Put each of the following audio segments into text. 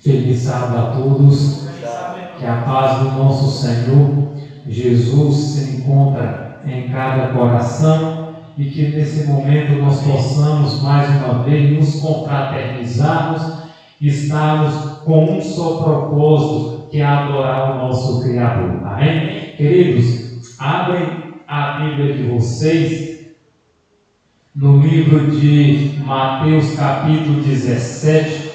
Feliz sábado a todos, que a paz do nosso Senhor Jesus se encontra em cada coração e que nesse momento nós possamos mais uma vez nos confraternizarmos e estarmos com um só propósito, que é adorar o nosso Criador. Amém? Queridos, abrem a Bíblia de vocês no livro de Mateus capítulo 17.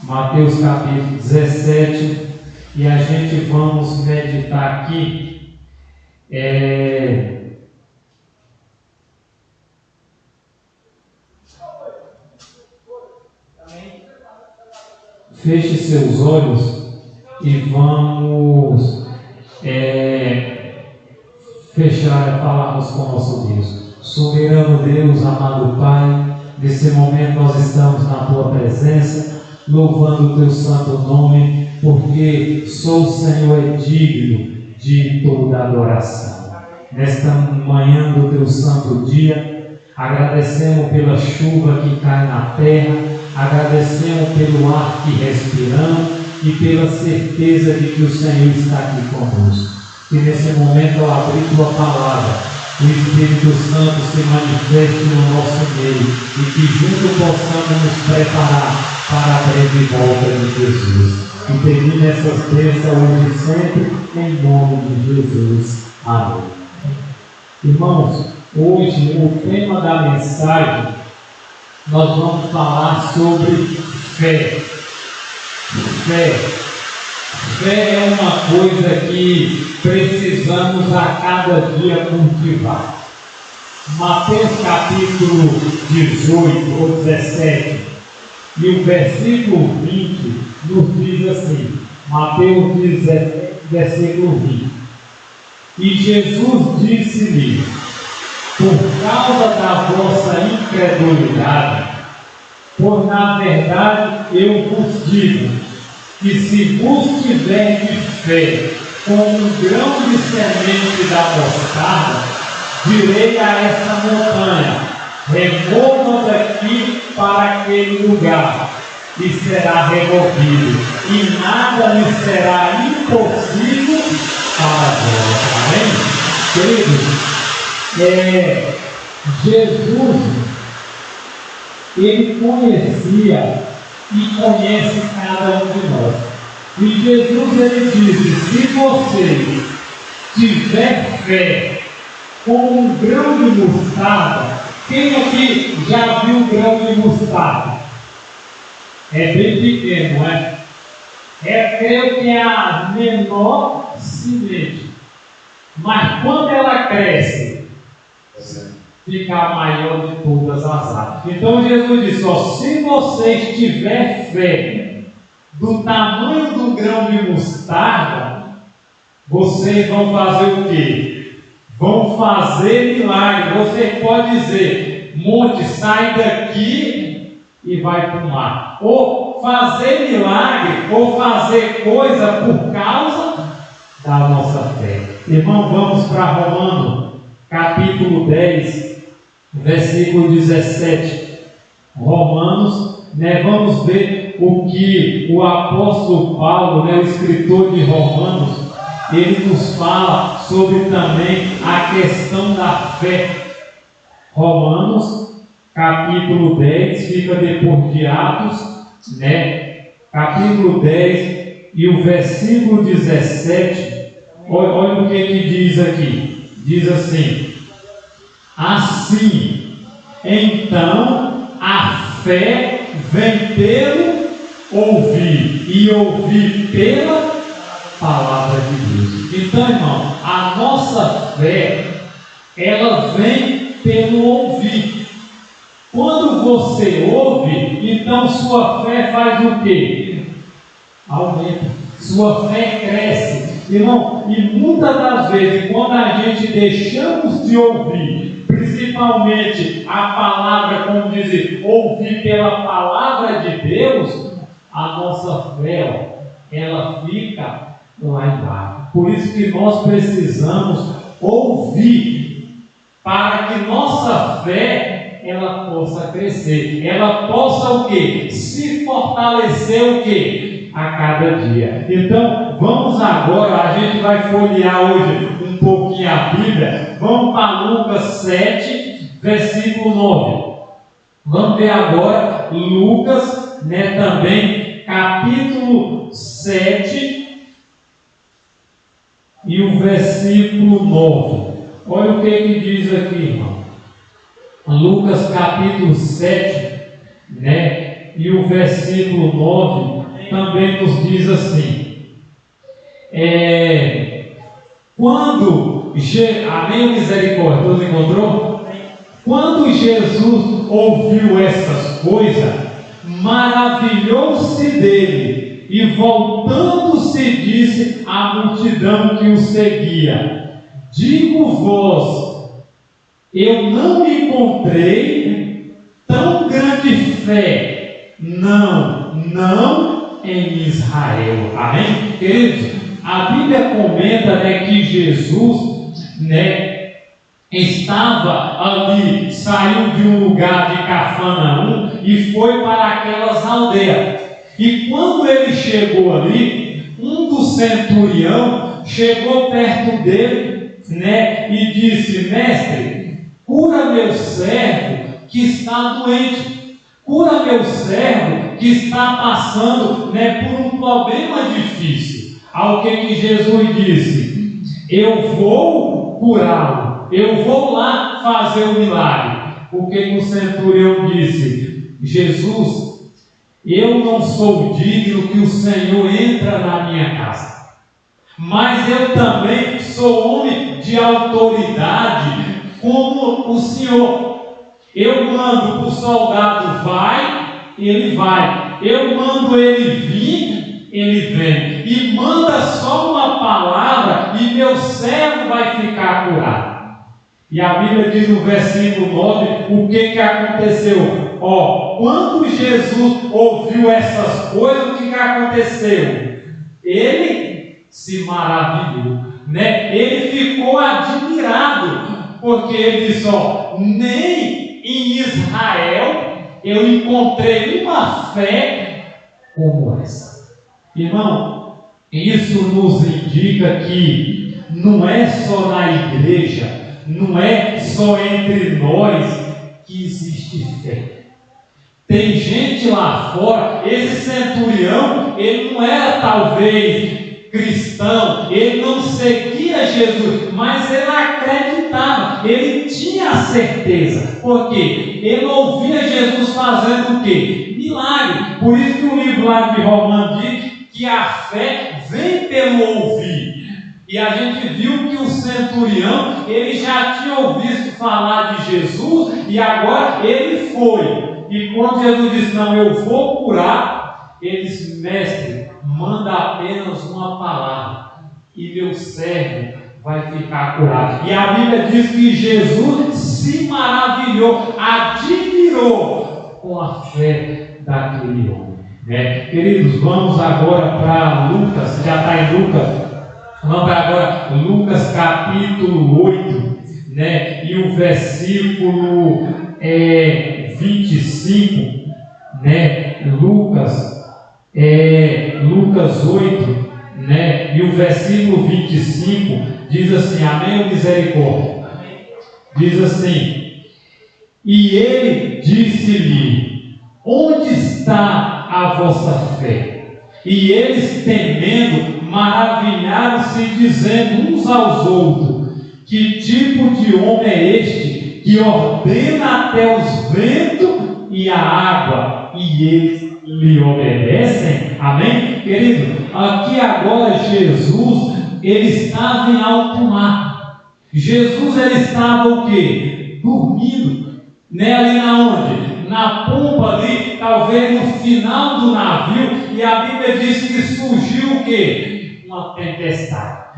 Mateus capítulo 17, e a gente vamos meditar aqui. Feche seus olhos e vamos fechar e falarmos com o nosso Deus. Soberano Deus, amado Pai, nesse momento nós estamos na Tua presença, louvando o Teu santo nome, porque só o Senhor é digno de toda adoração. Nesta manhã do Teu santo dia, agradecemos pela chuva que cai na terra, agradecemos pelo ar que respiramos e pela certeza de que o Senhor está aqui conosco. Que nesse momento, ao abrir Tua palavra, o Espírito Santo se manifeste no nosso meio e que juntos possamos nos preparar para a breve volta de Jesus. E termine essas bênçãos hoje e sempre, em nome de Jesus. Amém. Irmãos, hoje o tema da mensagem, nós vamos falar sobre fé. Fé é uma coisa que precisamos a cada dia cultivar. Mateus capítulo 18 ou 17 e o versículo 20 nos diz assim, Mateus 17, versículo 20: E Jesus disse-lhe: Por causa da vossa incredulidade, por na verdade eu vos digo, que se vos tiverdes fé como um grão de semente da mostarda, direi a essa montanha: remova daqui para aquele lugar, e será removido, e nada lhe será impossível para vós. Amém? Queridos, Jesus, ele conhecia e conhece cada um de nós. E Jesus, ele disse: se você tiver fé como um grão de mostarda, quem aqui já viu um grão de mostarda? É bem pequeno, não é? Creio que é a menor semente. Mas quando ela cresce, fica a maior de todas as árvores. Então Jesus disse: se vocês tiverem fé do tamanho do grão de mostarda, vocês vão fazer o quê? Vão fazer milagre. Você pode dizer: monte, sai daqui e vai para o mar. Ou fazer milagre, ou fazer coisa por causa da nossa fé. Irmão, vamos para Romanos capítulo 10, versículo 17. Romanos, vamos ver o que o apóstolo Paulo, o escritor de Romanos, ele nos fala sobre também a questão da fé. Romanos, capítulo 10, fica depois de Atos, capítulo 10 e o versículo 17, olha o que diz aqui. Diz assim: assim, então, a fé vem pelo ouvir, e ouvir pela palavra de Deus. Então, irmão, a nossa fé, ela vem pelo ouvir. Quando você ouve, então sua fé faz o quê? Aumenta. Sua fé cresce. Irmão, e muitas das vezes, quando a gente deixamos de ouvir, principalmente a palavra, como dizer, ouvir pela palavra de Deus, a nossa fé, ela fica lá embaixo. Por isso que nós precisamos ouvir, para que nossa fé ela possa crescer, ela possa o quê? Se fortalecer o quê? A cada dia. Então, vamos agora, a gente vai folhear hoje um pouquinho a Bíblia. Vamos para Lucas 7, versículo 9. Vamos ver agora Lucas, também, capítulo 7 e o versículo 9. Olha o que diz aqui, irmão. Lucas capítulo 7, e o versículo 9 também nos diz assim: amém, misericórdia, todos encontrou? Quando Jesus ouviu essas coisas, maravilhou-se dele, e voltando-se disse à multidão que o seguia: digo-vos, eu não encontrei tão grande fé, não em Israel. Amém? Queridos, a Bíblia comenta que Jesus estava ali, saiu de um lugar de Cafarnaum e foi para aquelas aldeias. E quando ele chegou ali, um dos centurião chegou perto dele, e disse: mestre, cura meu servo que está doente, cura meu servo que está passando por um problema difícil. Ao que Jesus disse: eu vou curá-lo, eu vou lá fazer o milagre. O que o centurião disse: Jesus, eu não sou digno que o Senhor entre na minha casa, mas eu também sou homem de autoridade como o Senhor. Eu mando para o soldado, vai, ele vai. Eu mando ele vir, ele vem. E manda só uma palavra e meu servo vai ficar curado. E a Bíblia diz no versículo 9 o que aconteceu. Quando Jesus ouviu essas coisas, o que aconteceu? Ele se maravilhou, Ele ficou admirado, porque ele disse: nem em Israel eu encontrei uma fé como essa. Irmão, isso nos indica que não é só na igreja, não é só entre nós que existe fé. Tem gente lá fora. Esse centurião, ele não era talvez cristão, ele não seguia Jesus, mas ele acreditava, ele tinha a certeza. Por quê? Ele ouvia Jesus fazendo o quê? Milagre. Por isso que o livro lá de Romanos diz que a fé vem pelo ouvir. E a gente viu que o centurião, ele já tinha ouvido falar de Jesus, e agora ele foi. E quando Jesus disse: não, eu vou curar, ele disse: mestre, manda apenas uma palavra e meu servo vai ficar curado. E a Bíblia diz que Jesus se maravilhou, admirou com a fé daquele homem. Queridos, vamos agora para Lucas. Já está em Lucas. Vamos para agora Lucas capítulo 8, e o versículo 25, Lucas 8, e o versículo 25 diz assim: amém, misericórdia. Diz assim: e ele disse-lhe: onde está a vossa fé? E eles, temendo, maravilharam-se, dizendo uns aos outros: que tipo de homem é este, que ordena até os ventos e a água, e eles lhe obedecem? Amém? Querido, aqui agora Jesus, ele estava em alto mar. Jesus, ele estava o quê? Dormindo, ali na onde? Na pompa ali, talvez no final do navio. E a Bíblia diz que surgiu o quê? Uma tempestade,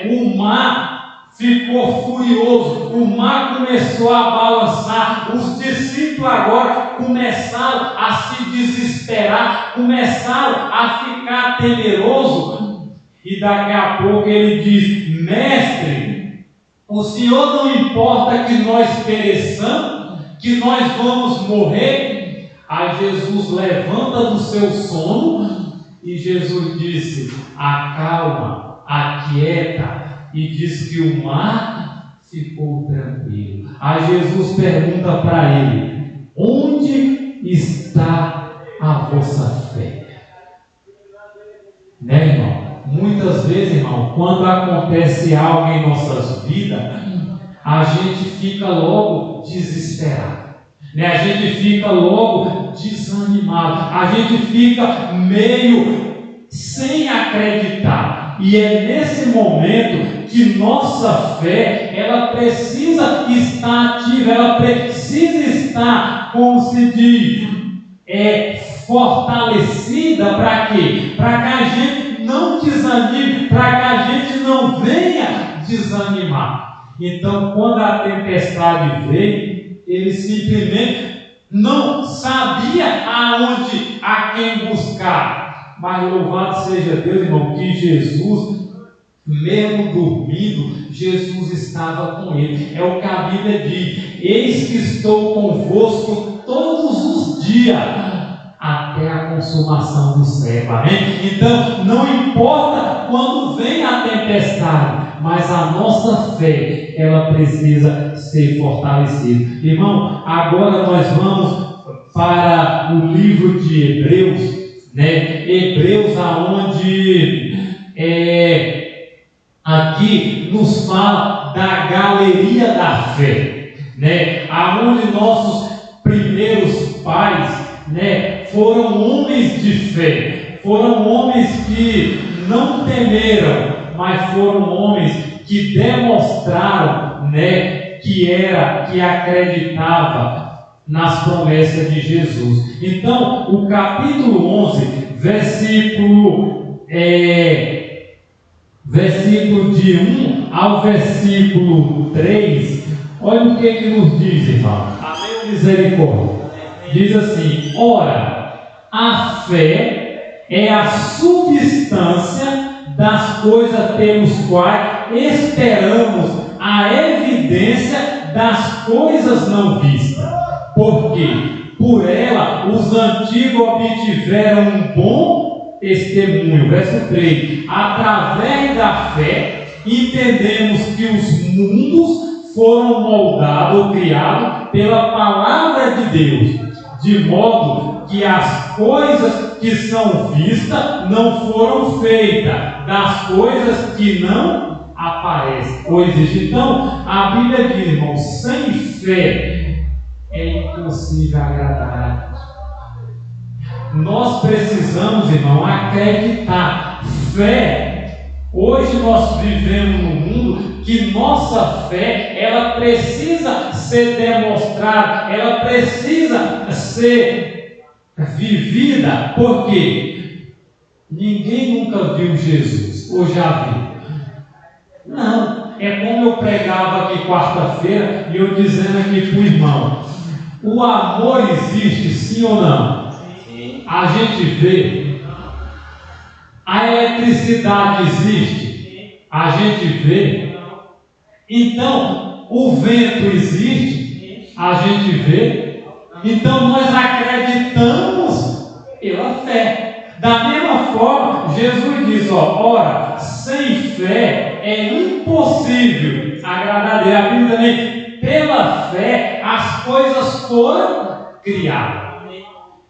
O mar ficou furioso, o mar começou a balançar, os discípulos agora começaram a se desesperar, começaram a ficar temerosos, e daqui a pouco ele diz: mestre, o Senhor não importa que nós pereçamos? que nós vamos morrer? Aí Jesus levanta do seu sono e Jesus disse: acalma, aquieta, e diz que o mar ficou tranquilo. Aí Jesus pergunta para ele: onde está a vossa fé? Né, irmão? Muitas vezes, irmão, quando acontece algo em nossas vidas, a gente fica logo desesperado, né? A gente fica logo desanimado, a gente fica meio sem acreditar. E é nesse momento que nossa fé, ela precisa estar ativa, ela precisa estar, como se diz, fortalecida. Para quê? Para que a gente não desanime, para que a gente não venha desanimar. Então, quando a tempestade veio, ele simplesmente não sabia a quem buscar. Mas louvado seja Deus, irmão, que Jesus, mesmo dormindo, Jesus estava com ele. É o que a Bíblia diz: eis que estou convosco todos os dias, até a consumação do século. Amém? Então, não importa quando vem a tempestade, mas a nossa fé, ela precisa ser fortalecida. Irmão, agora nós vamos para o livro de Hebreus, né? Hebreus, aonde aqui nos fala da galeria da fé, né? Aonde nossos primeiros pais, né, foram homens de fé, foram homens que não temeram, mas foram homens que demonstraram, né, que acreditava nas promessas de Jesus. Então, o capítulo 11, versículo de 1 ao versículo 3, olha o que ele nos diz, irmão. Amém, misericórdia. Diz assim: ora, a fé é a substância das coisas pelos quais esperamos a evidência das coisas não vistas. Porque por ela os antigos obtiveram um bom testemunho. Verso 3: através da fé entendemos que os mundos foram moldados ou criados pela palavra de Deus, de modo que as coisas que são vistas não foram feitas das coisas que não aparecem ou existem. Então, a Bíblia diz, irmão, sem fé é impossível agradar a Deus. Nós precisamos, irmão, acreditar. Fé, hoje nós vivemos num mundo que nossa fé, ela precisa ser demonstrada, ela precisa ser vivida. Por quê? Ninguém nunca viu Jesus, ou já viu? Não, é como eu pregava aqui quarta-feira, e eu dizendo aqui para o irmão: o amor existe, sim ou não? Sim. A gente vê. A eletricidade existe? A gente vê. Então, o vento existe? A gente vê. Então, nós acreditamos pela fé. Da mesma forma, Jesus diz: ora, sem fé é impossível agradar a Deus. A Bíblia também, pela fé, as coisas foram criadas.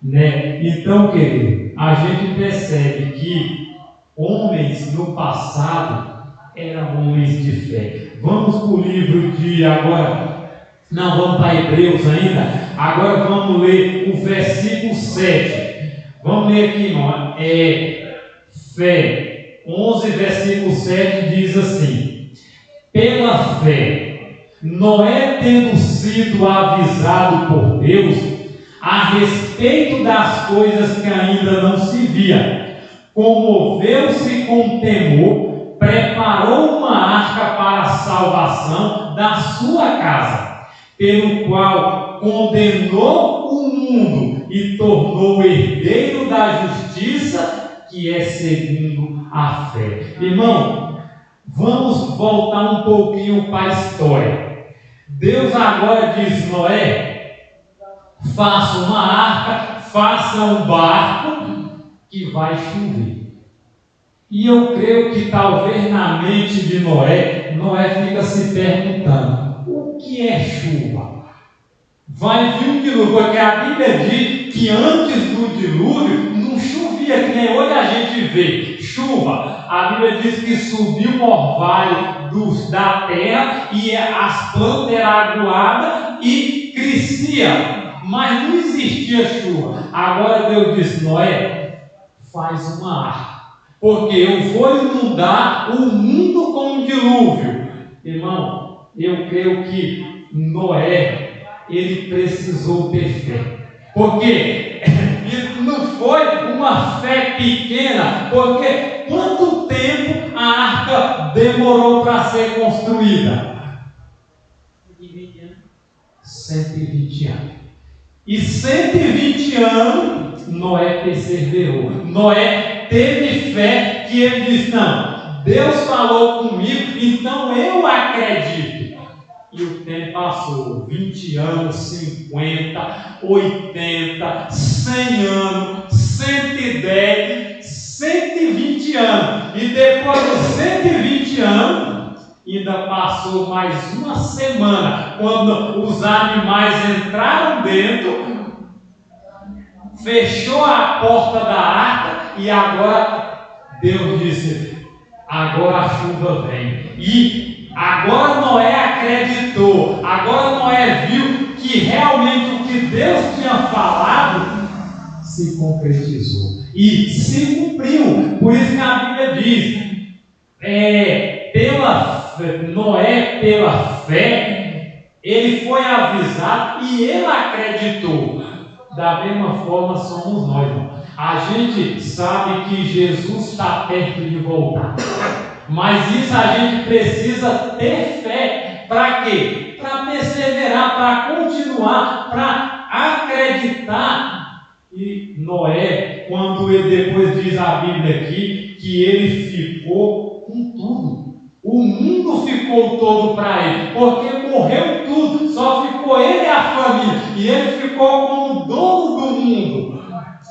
Né? Então, querido, a gente percebe que homens no passado eram homens de fé. Vamos para o livro de agora. Não, vamos para Hebreus ainda. Agora vamos ler o versículo 7. Vamos ler aqui, irmão. Fé 11, versículo 7 diz assim: pela fé, Noé, tendo sido avisado por Deus a respeito das coisas que ainda não se via, comoveu-se com temor, preparou uma arca para a salvação da sua casa, pelo qual condenou o mundo e tornou herdeiro da justiça, que é segundo a fé. Irmão, vamos voltar um pouquinho para a história. Deus agora diz: Noé, faça uma arca, faça um barco que vai chover. E eu creio que talvez na mente de Noé fica se perguntando: o que é chuva? Vai vir um dilúvio, porque a Bíblia diz que antes do dilúvio não chovia, que nem hoje a gente vê chuva. A Bíblia diz que subiu o orvalho da terra e as plantas eram aguadas e crescia, mas não existia chuva. Agora Deus disse: Noé, faz uma arca, porque eu vou inundar o mundo com um dilúvio. Irmão, eu creio que Noé, ele precisou ter fé, porque não foi uma fé pequena, porque quanto tempo a arca demorou para ser construída? 120 anos. E 120 anos Noé perseverou. Noé teve fé, que ele disse: não, Deus falou comigo, então eu acredito. E o tempo passou, 20 anos, 50, 80, 100 anos, 110, 120 anos. E depois de 120 anos, ainda passou mais uma semana, quando os animais entraram dentro, fechou a porta da arca, e agora Deus disse: agora a chuva vem. E agora Noé acreditou, agora Noé viu que realmente o que Deus tinha falado se concretizou e se cumpriu. Por isso que a Bíblia diz: Noé, pela fé, ele foi avisado e ele acreditou. Da mesma forma somos nós, irmão. A gente sabe que Jesus está perto de voltar, mas isso a gente precisa ter fé. Para quê? Para perseverar, para continuar, para acreditar. E Noé, quando ele depois diz a Bíblia aqui, que ele ficou com tudo. O mundo ficou todo para ele, porque morreu tudo, só ficou ele e a família. E ele ficou como dono do mundo,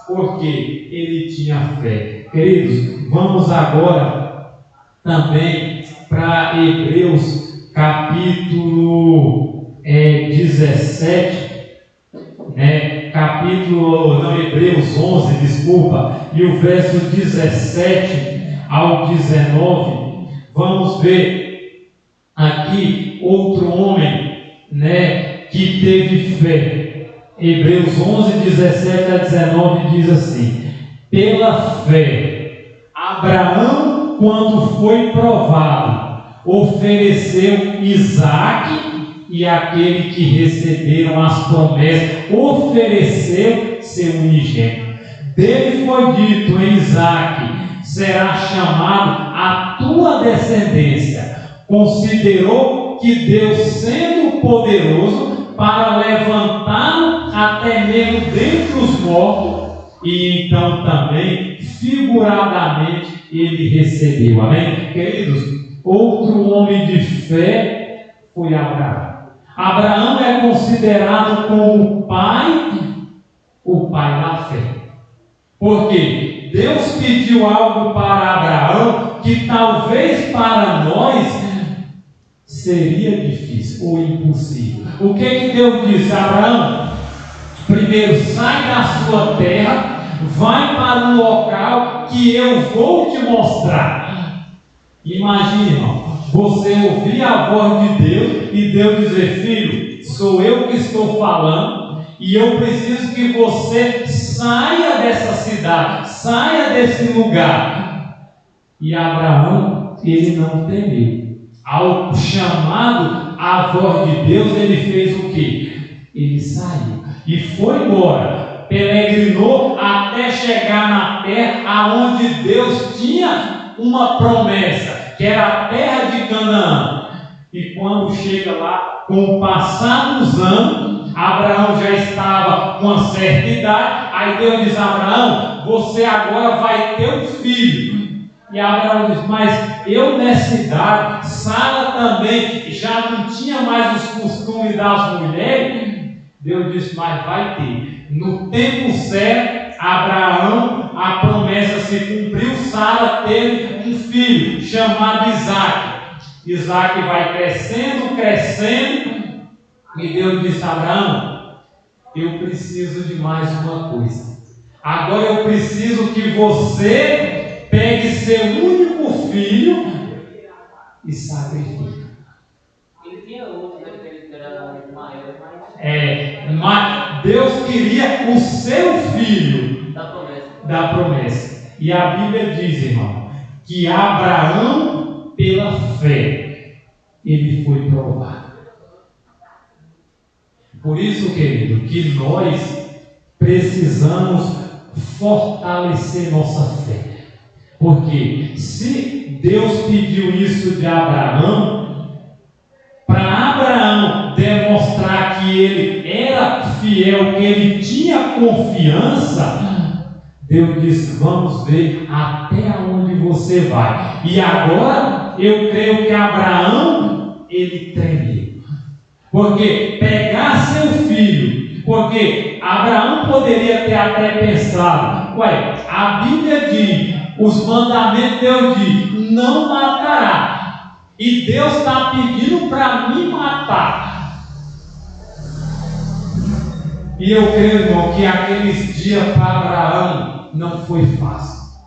porque ele tinha fé. Queridos, vamos agora também para Hebreus capítulo 17, Hebreus 11, desculpa, e o verso 17 ao 19, vamos ver aqui outro homem, que teve fé. Hebreus 11, 17 a 19 diz assim: pela fé, Abraão, quando foi provado, ofereceu Isaque, e aquele que receberam as promessas ofereceu seu unigênito. Dele foi dito em Isaque: será chamado a tua descendência. Considerou que Deus, sendo poderoso para levantá-lo até mesmo dentre os mortos, e então também figuradamente ele recebeu. Amém? Queridos, outro homem de fé foi Abraão. Abraão é considerado como o pai da fé. Por quê? Deus pediu algo para Abraão que talvez para nós seria difícil ou impossível. O que Deus disse? Abraão, primeiro sai da sua terra, vai para um local que eu vou te mostrar. Imagine, irmão, você ouvir a voz de Deus e Deus dizer: filho, sou eu que estou falando, e eu preciso que você saia dessa cidade, saia desse lugar. E Abraão, ele não temeu. Ao chamado à voz de Deus, ele fez o quê? Ele saiu e foi embora, peregrinou até chegar na terra aonde Deus tinha uma promessa, que era a terra de Canaã. E quando chega lá, com o passar dos anos, Abraão já estava com uma certa idade. Aí Deus diz: Abraão, você agora vai ter um filho. E Abraão diz: mas eu nessa idade, Sara também já não tinha mais os costumes das mulheres. Deus disse, mas vai ter. No tempo certo, Abraão, a promessa se cumpriu, Sara teve um filho chamado Isaque. Isaque vai crescendo, e Deus disse, Abraão, eu preciso de mais uma coisa. Agora eu preciso que você pegue seu único filho e sacrifique. Ele tinha outro, né, que ele era maior, mas Deus queria o seu filho da promessa. E a Bíblia diz, irmão, que Abraão, pela fé, ele foi provado. Por isso, querido, que nós precisamos fortalecer nossa fé. Porque se Deus pediu isso de Abraão, para Abraão demonstrar que ele era fiel, que ele tinha confiança, Deus disse, vamos ver até onde você vai. E agora eu creio que Abraão, ele tremeu. Porque pegar seu filho, porque Abraão poderia ter até pensado, a Bíblia diz, os mandamentos de Deus diz, não matará. E Deus está pedindo para me matar. E eu creio, irmão, que aqueles dias para Abraão não foi fácil.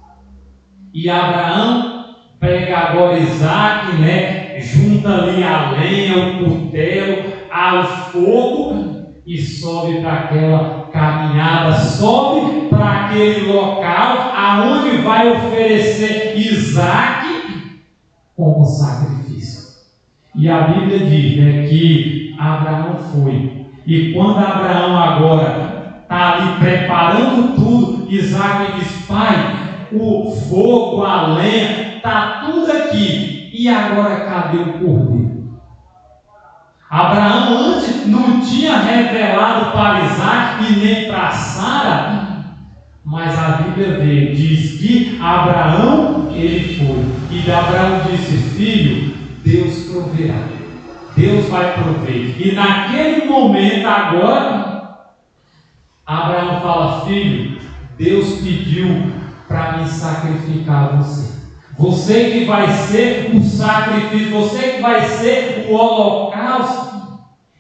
E Abraão pega agora Isaque, junta ali a lenha, o cutelo, ao fogo e sobe para aquela caminhada, sobe para aquele local aonde vai oferecer Isaque como sacrifício. E a Bíblia diz que Abraão foi. E quando Abraão agora está ali preparando tudo, Isaque diz, pai, o fogo, a lenha, está tudo aqui. E agora cadê o cordeiro? Abraão antes não tinha revelado para Isaque e nem para Sara, mas a Bíblia diz que Abraão, ele foi. E Abraão disse, filho, Deus proverá. Deus vai prover. E naquele momento agora, Abraão fala, filho, Deus pediu para me sacrificar você. Você que vai ser o sacrifício, você que vai ser o holocausto.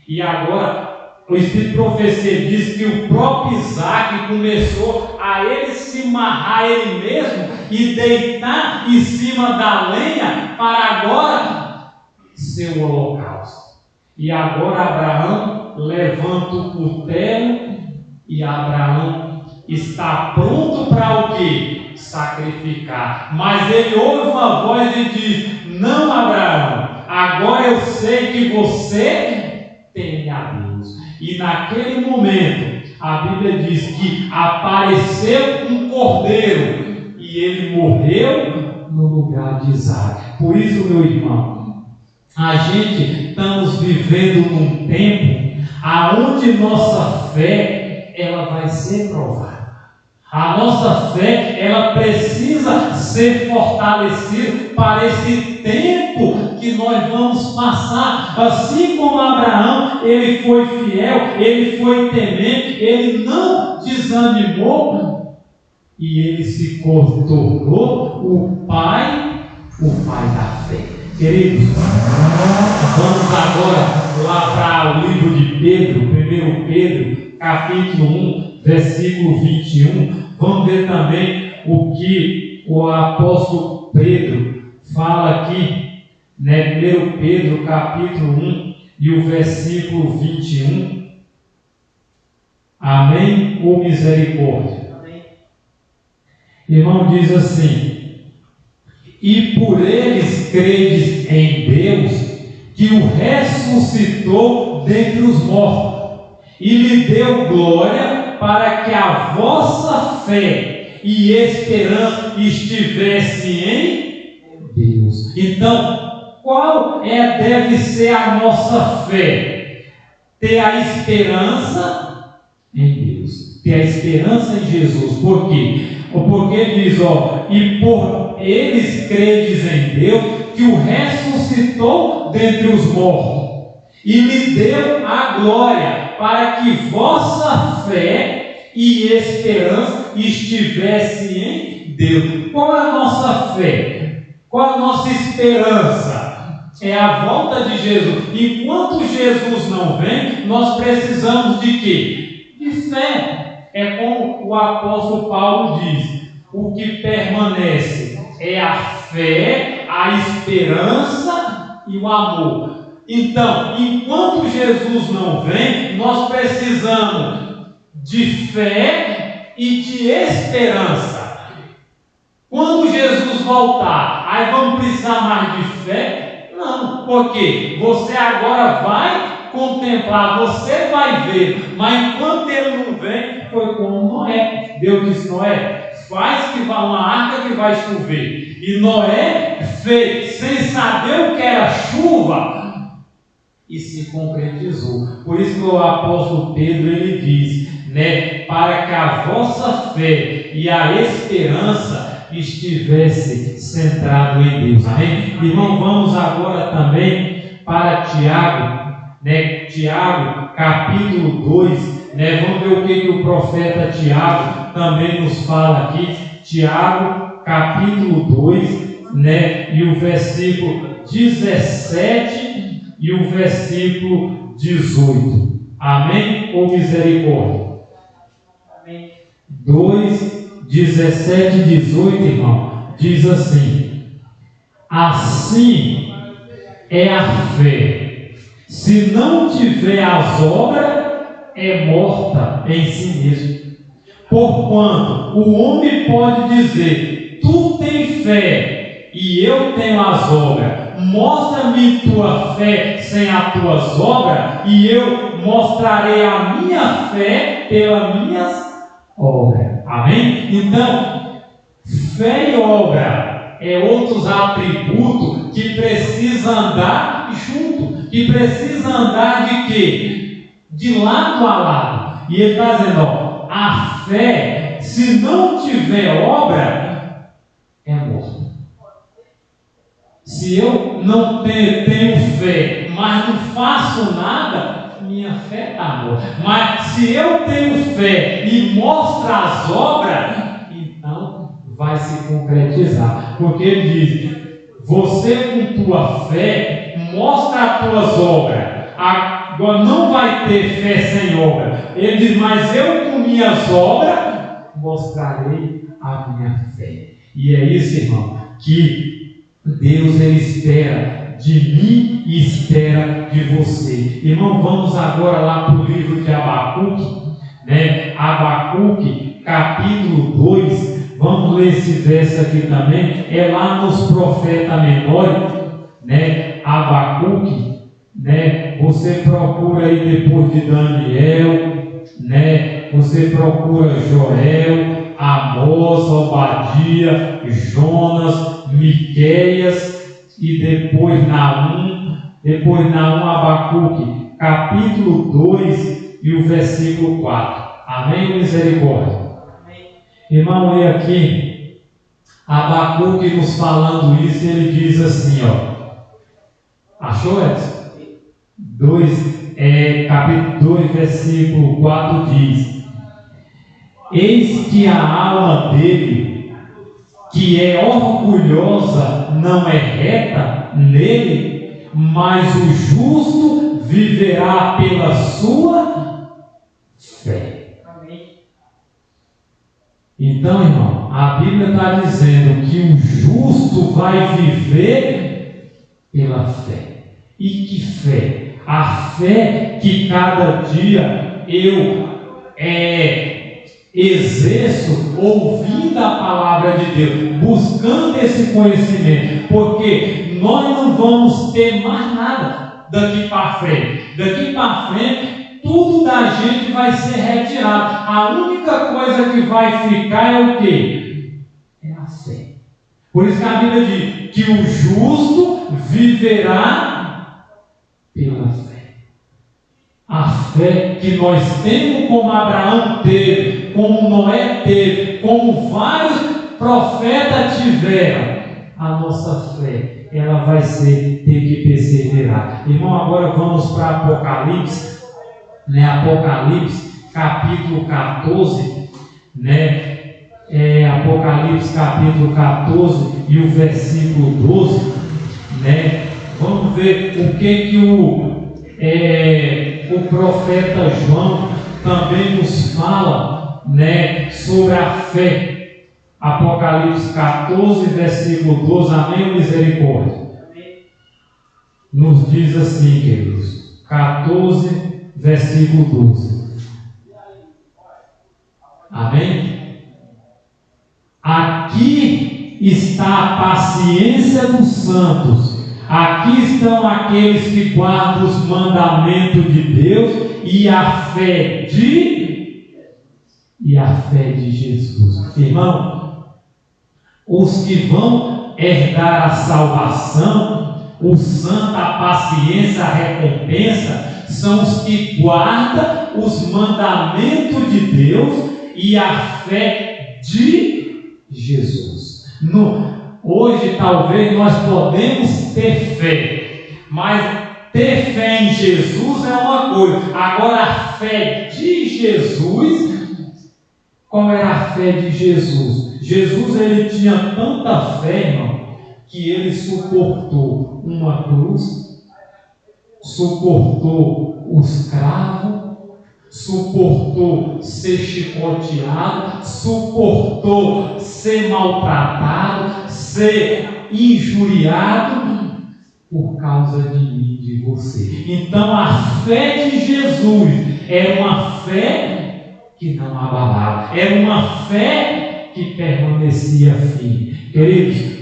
E agora, o Espírito de Profecia diz que o próprio Isaque começou a ele se amarrar ele mesmo e deitar em cima da lenha para agora ser o holocausto. E agora Abraão levanta o cutelo e Abraão está pronto para o quê? Sacrificar. Mas ele ouve uma voz e diz, não, Abraão, agora eu sei que você teme a Deus. E naquele momento a Bíblia diz que apareceu um cordeiro e ele morreu no lugar de Isaque. Por isso, meu irmão, a gente estamos vivendo num tempo aonde nossa fé ela vai ser provada. A nossa fé, ela precisa ser fortalecida para esse tempo que nós vamos passar. Assim como Abraão, ele foi fiel, ele foi temente, ele não desanimou e ele se tornou o pai da fé. Queridos, vamos agora lá para o livro de Pedro, 1 Pedro, capítulo 1, versículo 21. Vamos ver também o que o apóstolo Pedro fala aqui, 1 Pedro, capítulo 1, e o versículo 21. Amém ou misericórdia? Amém. Irmão, diz assim, e por eles credes em Deus, que o ressuscitou dentre os mortos, e lhe deu glória para que a vossa fé e esperança estivesse em Deus. Então, qual deve ser a nossa fé? Ter a esperança em Deus, ter a esperança em Jesus. Por quê? Porque diz, e por eles credes em Deus, que o ressuscitou dentre os mortos, e lhe deu a glória para que vossa fé e esperança estivesse em Deus. Qual é a nossa fé? Qual é a nossa esperança? É a volta de Jesus. Enquanto Jesus não vem, nós precisamos de quê? De fé. É como o apóstolo Paulo diz: o que permanece é a fé, a esperança e o amor. Então, enquanto Jesus não vem, nós precisamos de fé e de esperança. Quando Jesus voltar, aí vamos precisar mais de fé? Não, porque você agora vai contemplar, você vai ver, mas enquanto ele não vem, foi como Noé. Deus disse: Noé, faz que vá uma arca que vai chover. E Noé fez, sem saber o que era chuva, e se concretizou. Por isso que o apóstolo Pedro ele diz, né, para que a vossa fé e a esperança estivesse centrado em Deus. Amém? Irmão, vamos agora também para Tiago, né? Tiago, capítulo 2, né? Vamos ver o que o profeta Tiago também nos fala aqui. Tiago, capítulo 2, né? E o versículo 17 e o versículo 18. Amém? Ou misericórdia? Amém. 2, 17 e 18, irmão, diz assim: assim é a fé, se não tiver as obras, é morta em si mesmo. Porquanto o homem pode dizer: tu tens fé e eu tenho as obras, mostra-me tua fé sem as tuas obras, e eu mostrarei a minha fé pelas minhas obras. Amém? Então, fé e obra é outros atributos que precisa andar junto, que precisa andar de quê? De lado a lado. E ele está dizendo, ó, a fé, se não tiver obra, é morta. Se eu não tenho fé, mas não faço nada, minha fé está morta. Mas se eu tenho fé e mostro as obras, então vai se concretizar. Porque ele diz: você com tua fé mostra as tuas obras. Agora não vai ter fé sem obra. Ele diz: mas eu com minhas obras mostrarei a minha fé. E é isso, irmão, que Deus ele espera de mim e espera de você. Irmão, vamos agora lá para o livro de Abacuque, né? Abacuque, capítulo 2. Vamos ler esse verso aqui também. É lá nos profetas menores, né? Abacuque, né? Você procura aí depois de Daniel, né? Você procura Joel, Amós, Obadia, Jonas, Miqueias e depois Naum, Abacuque, capítulo 2 e o versículo 4. Amém ou misericórdia? Amém. Irmão, leia aqui Abacuque nos falando isso, ele diz assim, ó. Achou, Edson? Capítulo 2, versículo 4 diz: eis que a alma dele, que é orgulhosa, não é reta nele, mas o justo viverá pela sua fé. Amém. Então, irmão, a Bíblia está dizendo que o justo vai viver pela fé. E que fé? A fé que cada dia eu exerço ouvindo a palavra de Deus, buscando esse conhecimento, porque nós não vamos ter mais nada daqui para frente. Daqui para frente, tudo da gente vai ser retirado. A única coisa que vai ficar é o quê? É a fé. Por isso que a Bíblia diz que o justo viverá pela fé. A fé que nós temos, como Abraão teve, como Noé teve, como vários profetas tiveram, a nossa fé, ela vai ter que perseverar. Irmão, agora vamos para Apocalipse, né? Apocalipse capítulo 14, né? Apocalipse capítulo 14 e o versículo 12, né? Vamos ver o que o profeta João também nos fala, né, sobre a fé. Apocalipse 14, versículo 12, amém ou misericórdia? Nos diz assim, queridos, 14, versículo 12. Amém? Aqui está a paciência dos santos. Aqui estão aqueles que guardam os mandamentos de Deus e a fé de Jesus. Irmão, os que vão herdar a salvação, o santo, a paciência, a recompensa, são os que guardam os mandamentos de Deus e a fé de Jesus. Hoje talvez nós podemos ter fé, mas ter fé em Jesus é uma coisa. Agora a fé de Jesus, qual era a fé de Jesus? Jesus, ele tinha tanta fé, irmão, que ele suportou uma cruz, suportou os cravos, suportou ser chicoteado, suportou ser maltratado, ser injuriado por causa de mim e de você. Então a fé de Jesus era uma fé que não abalava, era uma fé que permanecia firme. Queridos,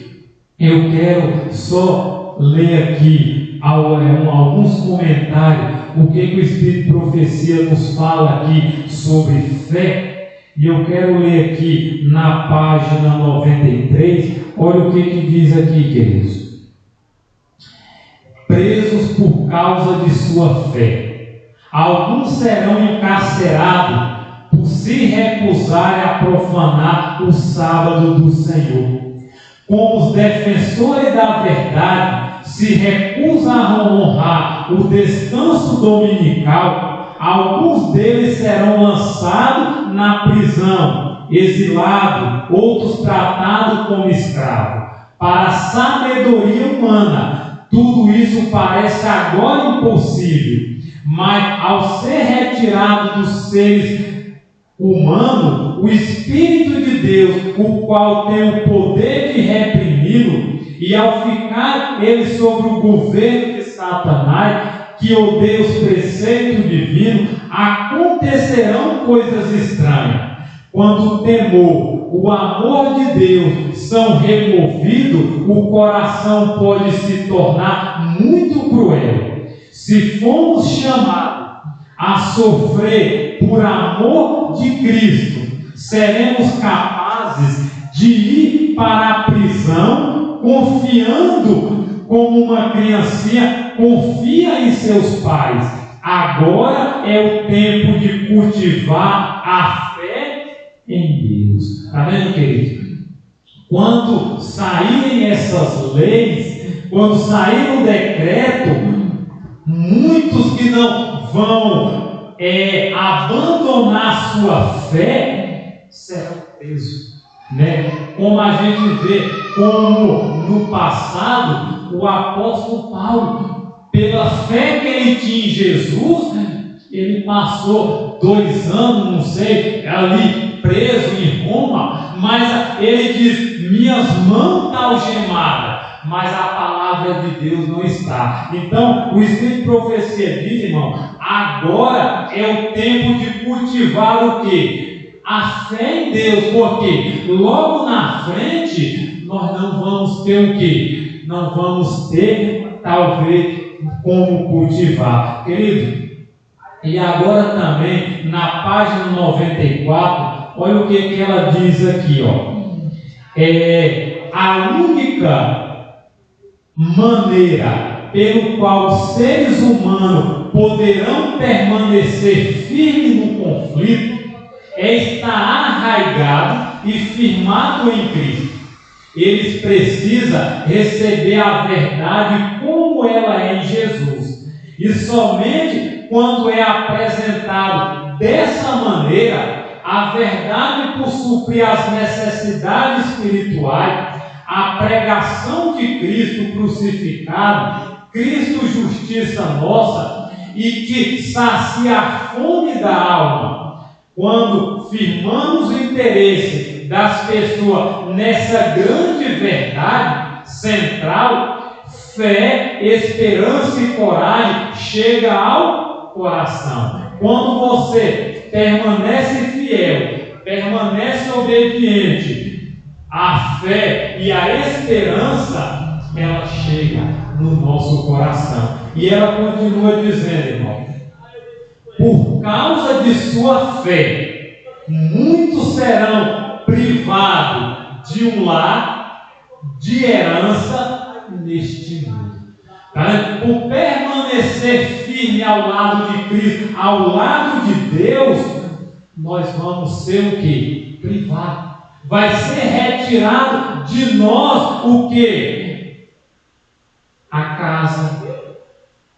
eu quero só ler aqui alguns comentários, o que o Espírito de Profecia nos fala aqui sobre fé, e eu quero ler aqui na página 93, olha o que diz aqui, queridos. Presos por causa de sua fé, alguns serão encarcerados por se recusarem a profanar o sábado do Senhor. Como os defensores da verdade se recusam a honrar o descanso dominical, alguns deles serão lançados na prisão, exilados, outros tratados como escravos. Para a sabedoria humana, tudo isso parece agora impossível, mas ao ser retirado dos seres humanos, o Espírito de Deus, o qual tem o poder de reprimi-lo, e ao ficar ele sobre o governo de Satanás, que odeia os preceitos divinos, acontecerão coisas estranhas. Quando o temor, o amor de Deus são removidos, o coração pode se tornar muito cruel. Se fomos chamados a sofrer por amor de Cristo, seremos capazes de ir para a prisão confiando como uma criancinha confia em seus pais. Agora é o tempo de cultivar a fé em Deus. Está vendo, querido? Quando saírem essas leis, quando sair o decreto, muitos que não vão abandonar sua fé serão presos, né? Como a gente vê, como no passado o apóstolo Paulo, pela fé que ele tinha em Jesus, ele passou 2 anos, não sei, ali preso em Roma, mas ele diz: minhas mãos estão algemadas, mas a palavra de Deus não está. Então, o Espírito de Profecia diz, irmão, agora é o tempo de cultivar o quê? A fé em Deus, porque logo na frente nós não vamos ter o quê? Não vamos ter, talvez, como cultivar. Querido, e agora também, na página 94, olha o que ela diz aqui, ó. A única maneira pelo qual os seres humanos poderão permanecer firmes no conflito é estar arraigado e firmado em Cristo. Eles precisam receber a verdade como ela é em Jesus. E somente quando é apresentado dessa maneira, a verdade por suprir as necessidades espirituais, a pregação de Cristo crucificado, Cristo justiça nossa, e que sacia a fome da alma, quando firmamos o interesse das pessoas nessa grande verdade central, fé, esperança e coragem chega ao coração. Quando você permanece fiel, permanece obediente, a fé e a esperança, ela chega no nosso coração. E ela continua dizendo, irmão, por causa de sua fé, muitos serão privados de um lar, de herança neste mundo. Tá? Por permanecer firme ao lado de Cristo, ao lado de Deus, nós vamos ser o quê? Privados. Vai ser retirado de nós o quê? A casa,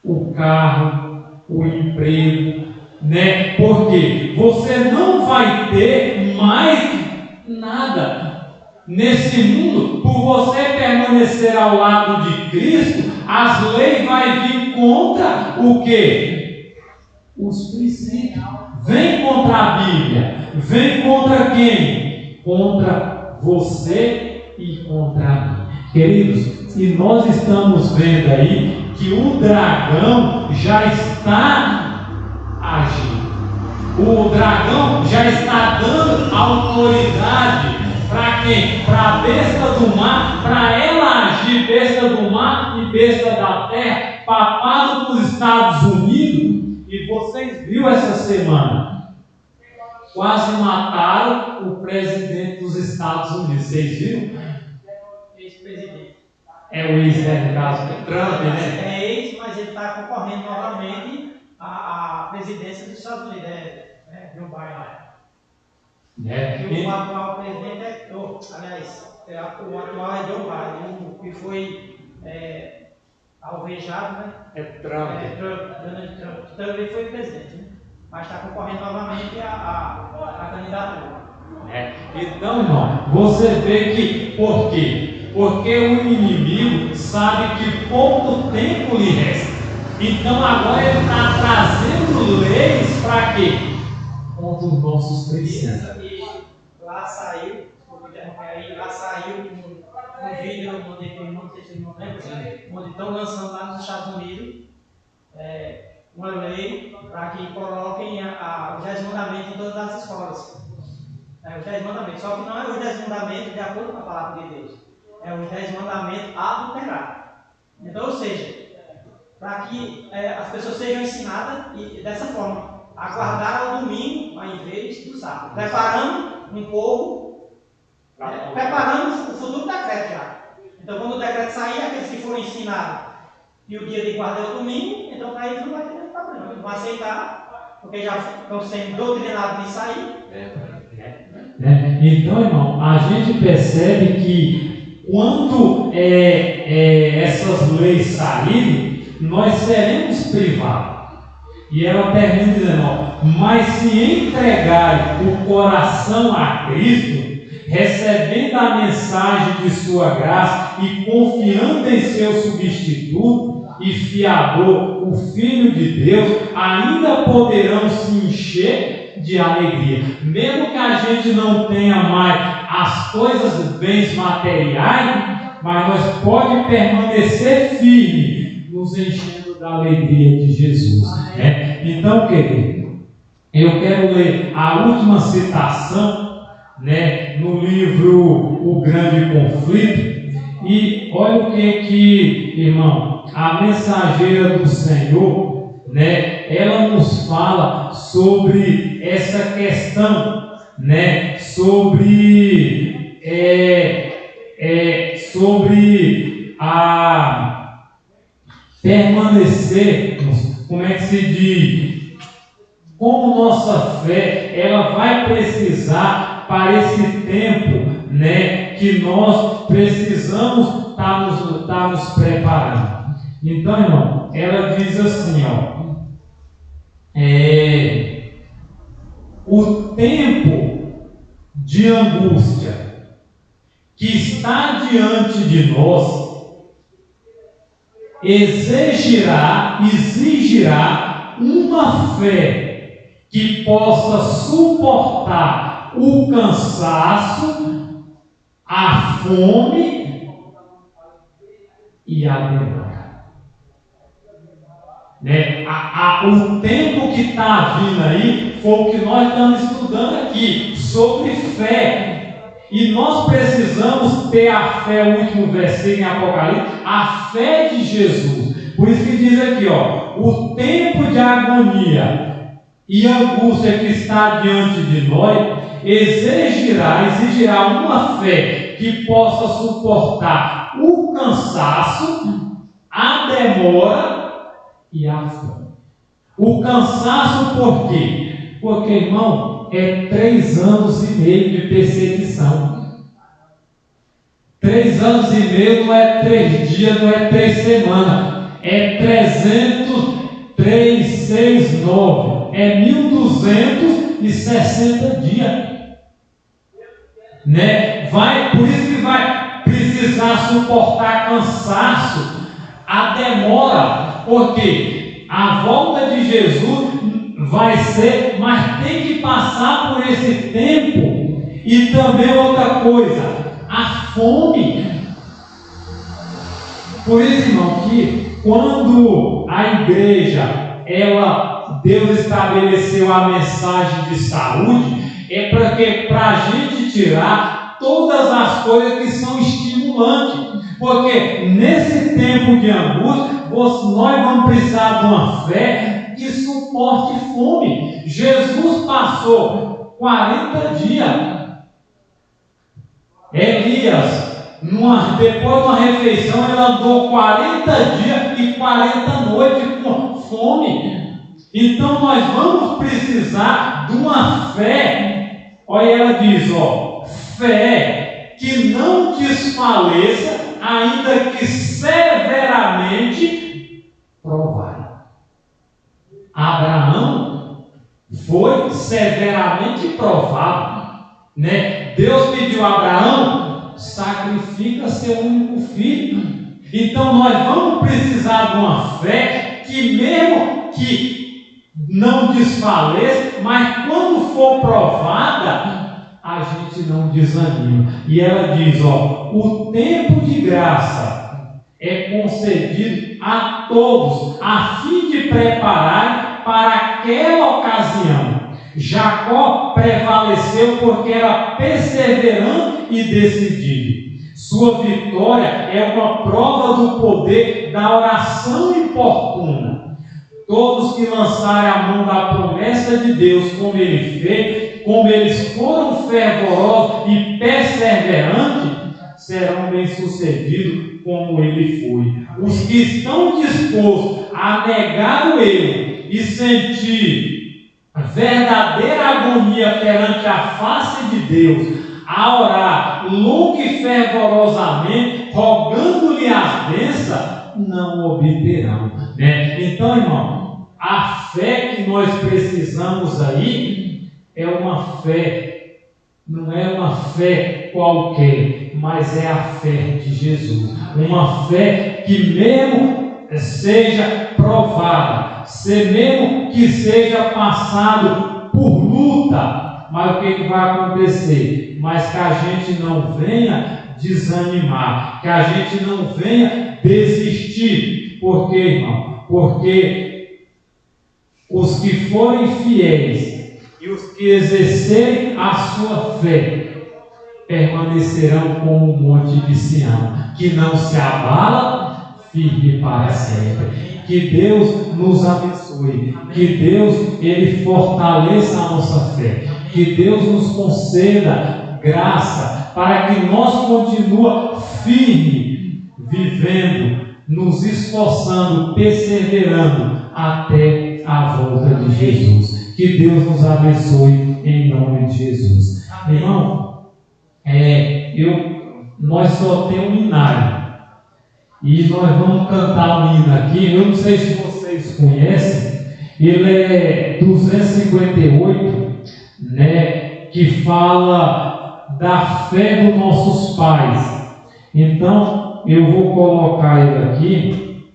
o carro, o emprego, né? Porque você não vai ter mais nada nesse mundo. Por você permanecer ao lado de Cristo, as leis vai vir contra o quê? Os princípios. Vem contra a Bíblia. Vem contra quem? Contra você e contra mim. Queridos, e nós estamos vendo aí que o dragão já está agindo. O dragão já está dando autoridade para quem? Para a besta do mar, para ela agir, besta do mar e besta da terra, papado dos Estados Unidos. E vocês viram essa semana? Quase mataram o presidente dos Estados Unidos. Vocês viram? Ex-presidente. É o ex, né? No caso, Trump, né? É ex, mas ele está concorrendo novamente à presidência dos Estados Unidos. Joe Biden. O atual presidente o atual é Joe Biden. O que foi alvejado, né? É Trump. Donald Trump. Também foi presidente, né? Mas está concorrendo novamente à candidatura. Então, irmão, você vê que por quê? Porque o inimigo sabe que pouco tempo lhe resta. Então agora ele está trazendo leis para quê? Contra os nossos princípios. E lá saiu, lá saiu um vídeo, eu mandei para o irmão, não sei se o irmão lembra, onde estão lançando lá nos Estados Unidos uma lei para que coloquem os 10 mandamentos em todas as escolas. Os 10 mandamentos, só que não é os 10 mandamentos de acordo com a palavra de Deus, é os 10 mandamentos adulterados. Então, ou seja, para que as pessoas sejam ensinadas dessa forma, a guardar ao domingo ao invés do sábado, preparando um povo, preparando o futuro decreto já. Então, quando o decreto sair, aqueles que foram ensinados e o dia de guarda é o domingo, então para eles não vai ter problema, eles vão aceitar, porque já estão sendo doutrinados de sair. Então, irmão, a gente percebe que quando essas leis saírem, nós seremos privados. E ela termina dizendo, mas se entregarem o coração a Cristo, recebendo a mensagem de sua graça e confiando em seu substituto e fiador, o Filho de Deus, ainda poderão se encher de alegria. Mesmo que a gente não tenha mais as coisas, bens materiais, mas nós podemos permanecer firme, nos enchendo da alegria de Jesus. Então, querido, eu quero ler a última citação, no livro O Grande Conflito, e olha o que irmão, a mensageira do Senhor, ela nos fala sobre essa questão, sobre a permanecermos, como é que se diz? Como nossa fé, ela vai precisar para esse tempo, que nós precisamos estar nos preparando. Então, irmão, ela diz assim, o tempo de angústia que está diante de nós exigirá uma fé que possa suportar o cansaço, a fome e a demora. O tempo que está vindo aí foi o que nós estamos estudando aqui, sobre fé. E nós precisamos ter a fé, o último versículo em Apocalipse, a fé de Jesus. Por isso que diz aqui, o tempo de agonia e angústia que está diante de nós exigirá uma fé que possa suportar o cansaço, a demora e a fome. O cansaço por quê? Porque, irmão, é 3 anos e meio de perseguição. 3 anos e meio não é 3 dias, não é 3 semanas. É 369. É 1260 dias. Por isso que vai precisar suportar cansaço, a demora, porque a volta de Jesus vai ser, mas tem que passar por esse tempo. E também outra coisa, a fome. Por isso, irmão, que quando a igreja, Deus estabeleceu a mensagem de saúde, é para a gente tirar todas as coisas que são estimulantes. Porque nesse tempo de angústia, nós vamos precisar de uma fé que suporte fome. Jesus passou 40 dias. Elias, depois de uma refeição, ele andou 40 dias e 40 noites com fome. Então nós vamos precisar de uma fé. Olha, ela diz, fé que não desfaleça, ainda que severamente provado. Abraão foi severamente provado, Deus pediu a Abraão: sacrifica seu único filho. Então nós vamos precisar de uma fé que, mesmo que não desfaleça, mas quando for provada, a gente não desanima. E ela diz, o tempo de graça é concedido a todos, a fim de preparar para aquela ocasião. Jacó prevaleceu porque era perseverante e decidido. Sua vitória é uma prova do poder da oração importuna. Todos que lançarem a mão da promessa de Deus, como ele fez, como eles foram fervorosos e perseverantes, serão bem-sucedidos como ele foi. Os que estão dispostos a negar o erro e sentir verdadeira agonia perante a face de Deus, a orar longa e fervorosamente, rogando-lhe as bênçãos, não obterão. Então, irmão, a fé que nós precisamos aí é uma fé, não é uma fé qualquer, mas é a fé de Jesus. Uma fé que mesmo seja provada, mesmo que seja passado por luta, mas o que vai acontecer? Mas que a gente não venha desanimar, que a gente não venha desistir. Por quê, irmão? Porque os que forem fiéis e os que exercerem a sua fé permanecerão como o monte de Sião, que não se abala, firme para sempre. Que Deus nos abençoe, que Deus ele fortaleça a nossa fé, que Deus nos conceda graça para que nós continuemos firme, vivendo, nos esforçando, perseverando até a volta de Jesus. Que Deus nos abençoe em nome de Jesus. Irmão, nós só temos um hinário e nós vamos cantar um hino aqui. Eu não sei se vocês conhecem, Ele é 258, né, que fala da fé dos nossos pais. Então, eu vou colocar ele aqui,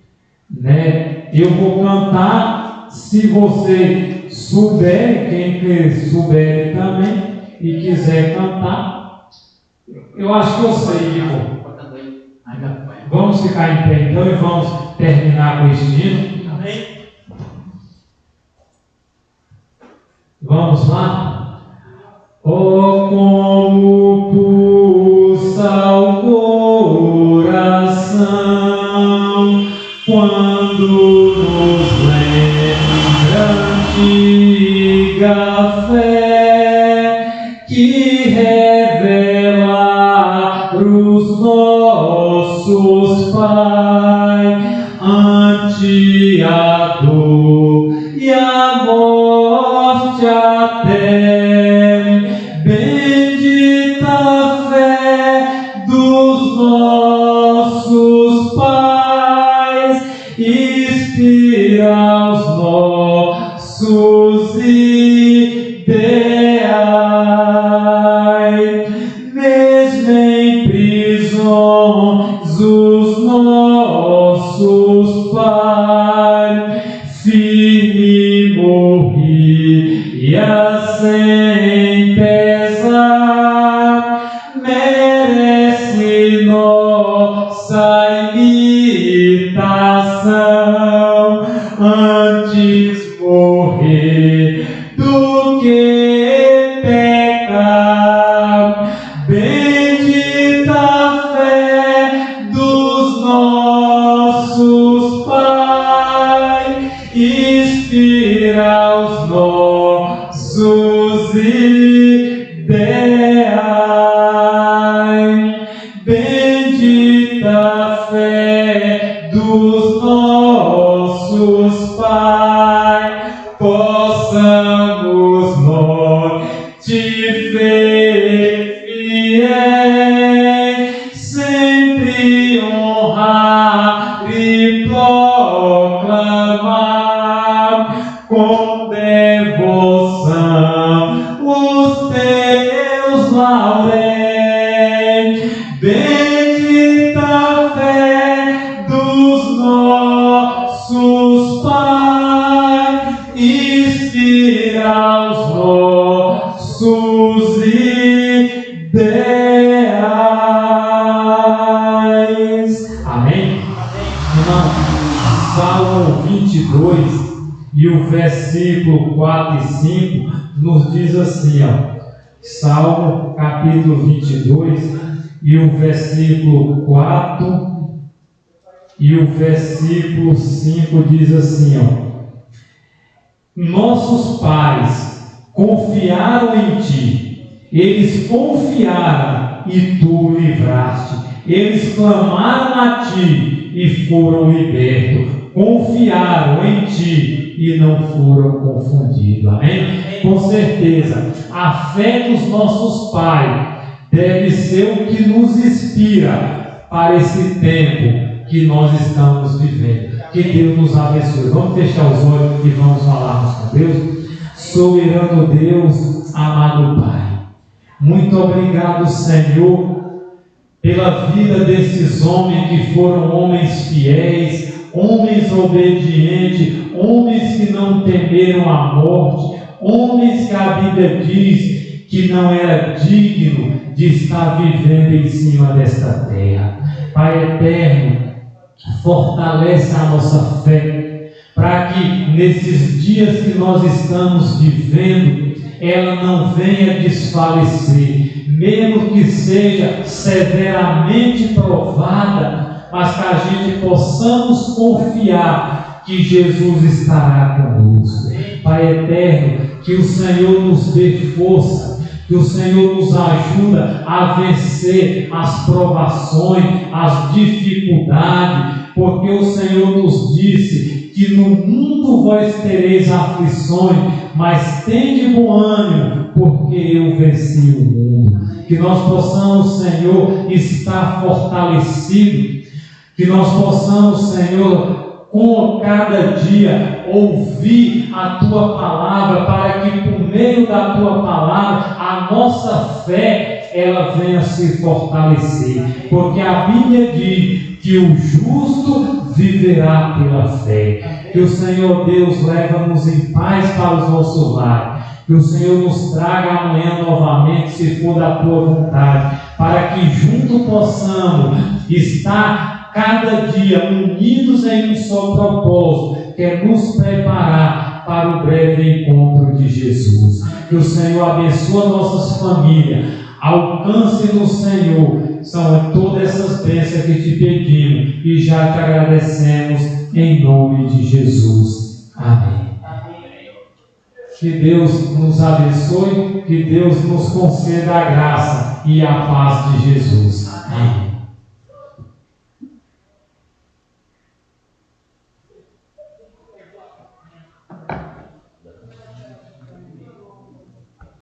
né? Eu vou cantar, se você souber, quem souber também e quiser cantar, eu acho que eu sei, Igor. Vamos ficar em pé então e vamos terminar com este hino. Amém? Vamos lá? Oh, como pulsa o coração quando nos lembra antiga fé que revela os nossos pais ante a dor e a morte até. Bendita fé dos nossos pais, inspira os nossos ideais, mesmo em prisões os nossos pais, firme morria sem pesar, merece nossa imitação, antes morrer do que pecar. Bendita fé dos nossos pais, inspira os nossos ideais. Bendita fé dos nossos pais, possamos nós te ver fiéis, sempre honrar e proclamar com devoção os teus lauréis. Bendita fé dos nossos pais, inspira os nossos ideais. Amém? Irmão, Salmo 22 e o versículo 4 e 5 nos diz assim, ó. Salmo capítulo 22 e o versículo 4 e o versículo 5 diz assim, ó. Nossos pais confiaram em ti, eles confiaram e tu o livraste, eles clamaram a ti e foram libertos, confiaram em ti e não foram confundidos. Amém? Com certeza, a fé dos nossos pais deve ser o que nos inspira para esse tempo que nós estamos vivendo. Que Deus nos abençoe. Vamos fechar os olhos e vamos falarmos com Deus. Soberano Deus, amado Pai, muito obrigado, Senhor, pela vida desses homens que foram homens fiéis, homens obedientes, homens que não temeram a morte, homens que a Bíblia diz que não era digno de estar vivendo em cima desta terra. Pai eterno, fortalece a nossa fé, para que nesses dias que nós estamos vivendo, ela não venha desfalecer, mesmo que seja severamente provada, mas que a gente possamos confiar que Jesus estará conosco. Pai eterno, que o Senhor nos dê força, que o Senhor nos ajuda a vencer as provações, as dificuldades, porque o Senhor nos disse que no mundo vós tereis aflições, mas tende bom ânimo, porque eu venci o mundo. Que nós possamos, Senhor, estar fortalecidos, que nós possamos, Senhor, com cada dia ouvir a Tua palavra, para que por meio da Tua palavra a nossa fé ela venha se fortalecer, porque a Bíblia diz que o justo viverá pela fé. Que o Senhor Deus leva-nos em paz para os nossos lares, que o Senhor nos traga amanhã novamente, se for da Tua vontade, para que juntos possamos estar cada dia unidos em um só propósito, que é nos preparar para o breve encontro de Jesus. Que o Senhor abençoe nossas famílias, alcance no Senhor. São todas essas bênçãos que te pedimos e já te agradecemos em nome de Jesus. Amém. Que Deus nos abençoe, que Deus nos conceda a graça e a paz de Jesus. Amém.